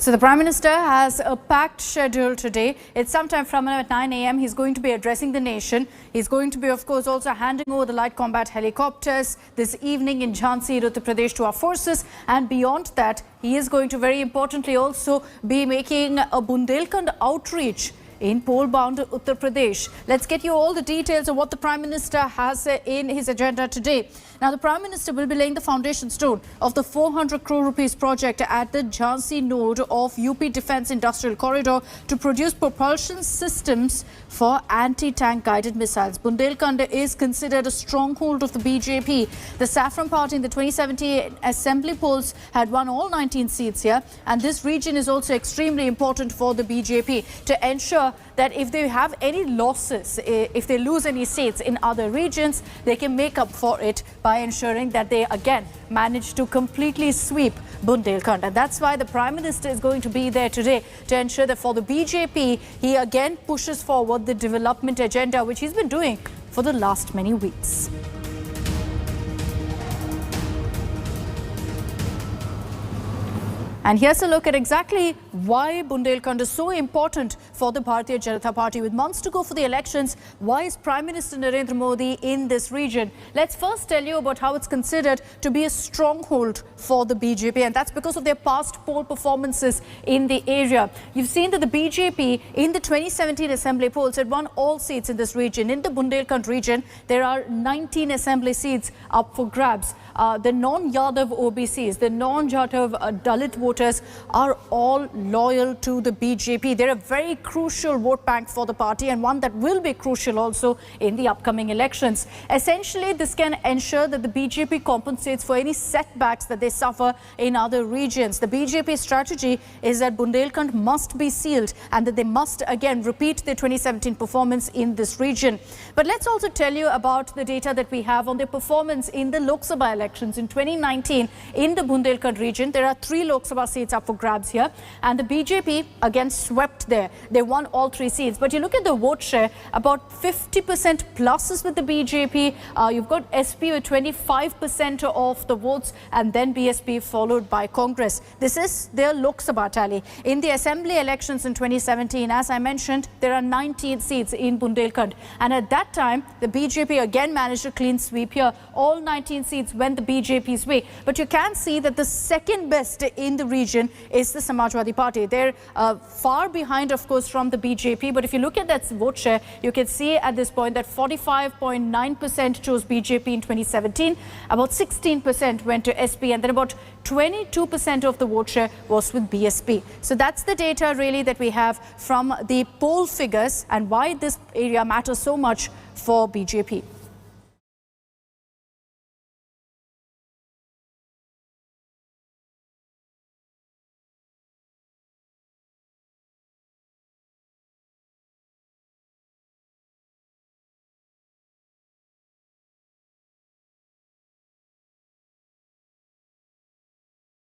So the Prime Minister has a packed schedule today. It's sometime from at 9 a.m. He's going to be addressing the nation. He's going to be, of course, also handing over the light combat helicopters this evening in Jhansi, Uttar Pradesh to our forces. And beyond that, he is going to very importantly also be making a Bundelkhand outreach in pole-bound Uttar Pradesh. Let's get you all the details of what the Prime Minister has in his agenda today. Now, the Prime Minister will be laying the foundation stone of the 400 crore rupees project at the Jhansi node of UP Defence Industrial Corridor to produce propulsion systems for anti-tank guided missiles. Bundelkhand is considered a stronghold of the BJP. The Saffron Party in the 2017 assembly polls had won all 19 seats here, and this region is also extremely important for the BJP to ensure that if they have any losses, if they lose any seats in other regions, they can make up for it by ensuring that they again manage to completely sweep Bundelkhand. And that's why the Prime Minister is going to be there today to ensure that for the BJP, he again pushes forward the development agenda, which he's been doing for the last many weeks. And here's a look at exactly why Bundelkhand is so important for the Bharatiya Janata Party. With months to go for the elections, why is Prime Minister Narendra Modi in this region? Let's first tell you about how it's considered to be a stronghold for the BJP. And that's because of their past poll performances in the area. You've seen that the BJP in the 2017 assembly polls had won all seats in this region. In the Bundelkhand region, there are 19 assembly seats up for grabs. The non-Yadav OBCs, the non-Jatav Dalit voters are all loyal to the BJP. They're a very crucial vote bank for the party and one that will be crucial also in the upcoming elections. Essentially, this can ensure that the BJP compensates for any setbacks that they suffer in other regions. The BJP strategy is that Bundelkhand must be sealed and that they must again repeat their 2017 performance in this region. But let's also tell you about the data that we have on their performance in the Lok Sabha elections. In 2019, in the Bundelkhand region, there are 3 Lok Sabha seats up for grabs here, and the BJP again swept there. They won all 3 seats. But you look at the vote share, about 50% plus is with the BJP. You've got SP with 25% of the votes, and then BSP followed by Congress. This is their Lok Sabha tally. In the assembly elections in 2017, as I mentioned, there are 19 seats in Bundelkhand, and at that time the BJP again managed a clean sweep here. All 19 seats went the BJP's way. But you can see that the second best in the region is the Samajwadi Party. They're far behind, of course, from the BJP. But if you look at that vote share, you can see at this point that 45.9% chose BJP in 2017. About 16% went to SP, and then about 22% of the vote share was with BSP. So that's the data really that we have from the poll figures and why this area matters so much for BJP.